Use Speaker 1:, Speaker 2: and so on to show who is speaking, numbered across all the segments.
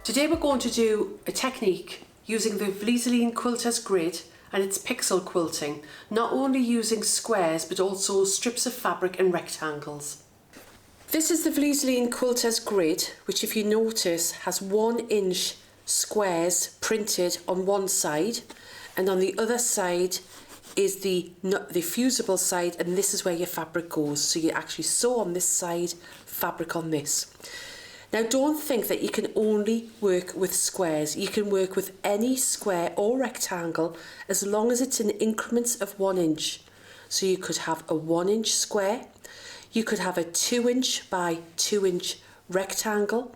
Speaker 1: Today we're going to do a technique using the Vlieseline Quilter's grid and its pixel quilting, not only using squares but also strips of fabric and rectangles. This is the Vlieseline Quilter's grid, which if you notice has 1 inch squares printed on one side, and on the other side is the fusible side, and this is where your fabric goes. So you actually sew on this side, fabric on this. Now don't think that you can only work with squares. You can work with any square or rectangle as long as it's in increments of 1 inch. So you could have a 1 inch square, you could have a 2 inch by 2 inch rectangle,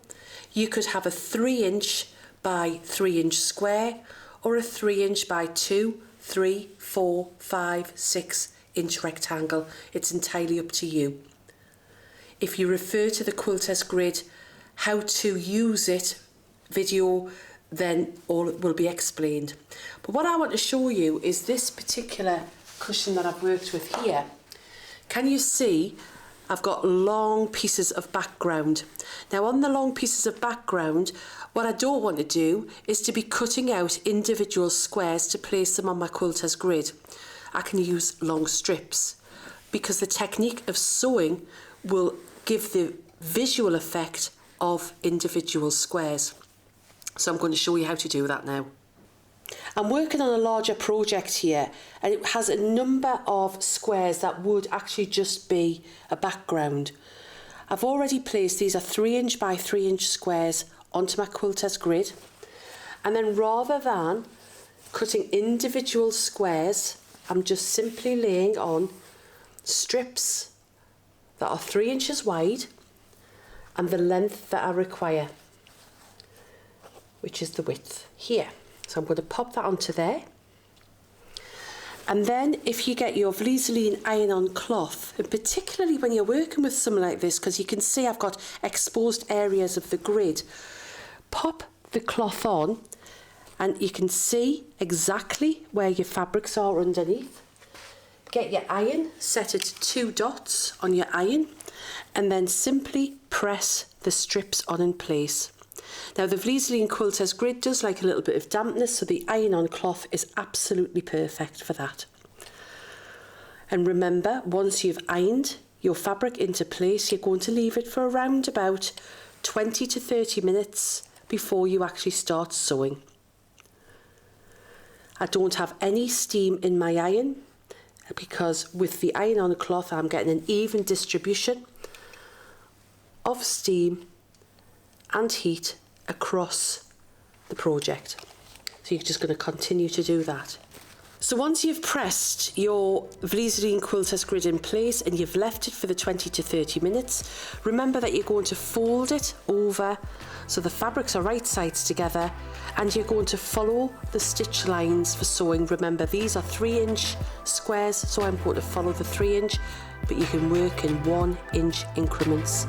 Speaker 1: you could have a 3 inch by 3 inch square, or a 3 inch by 2, 3, 4, 5, 6 inch rectangle. It's entirely up to you. If you refer to the Quilter's grid how to use it video, then all will be explained. But what I want to show you is this particular cushion that I've worked with here. Can you see I've got long pieces of background? Now on the long pieces of background, what I don't want to do is to be cutting out individual squares to place them on my Quilter's grid. I can use long strips because the technique of sewing will give the visual effect of individual squares. So I'm going to show you how to do that now. I'm working on a larger project here, and it has a number of squares that would actually just be a background. I've already placed, these are 3 inch by 3 inch squares onto my Quilter's grid, and then rather than cutting individual squares, I'm just simply laying on strips that are 3 inches wide and the length that I require, which is the width here. So I'm going to pop that onto there. And then if you get your Vlieseline Iron On cloth, and particularly when you're working with something like this, because you can see I've got exposed areas of the grid, pop the cloth on and you can see exactly where your fabrics are underneath. Get your iron set at 2 dots on your iron, and then simply press the strips on in place. Now the Vlieseline Quilter's grid does like a little bit of dampness, so the iron on cloth is absolutely perfect for that. And remember, once you've ironed your fabric into place, you're going to leave it for around about 20 to 30 minutes before you actually start sewing. I don't have any steam in my iron because with the iron on cloth I'm getting an even distribution of steam and heat across the project. So you're just going to continue to do that. So once you've pressed your Vlieseline Quilter's grid in place and you've left it for the 20 to 30 minutes, remember that you're going to fold it over so the fabrics are right sides together, and you're going to follow the stitch lines for sewing. Remember, these are 3 inch squares, so I'm going to follow the 3 inch, but you can work in 1 inch increments.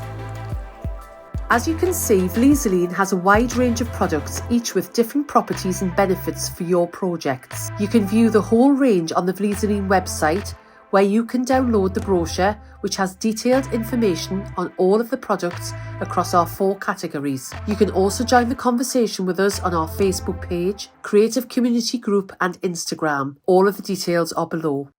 Speaker 1: As you can see, Vlieseline has a wide range of products, each with different properties and benefits for your projects. You can view the whole range on the Vlieseline website, where you can download the brochure, which has detailed information on all of the products across our 4 categories. You can also join the conversation with us on our Facebook page, Creative Community Group and Instagram. All of the details are below.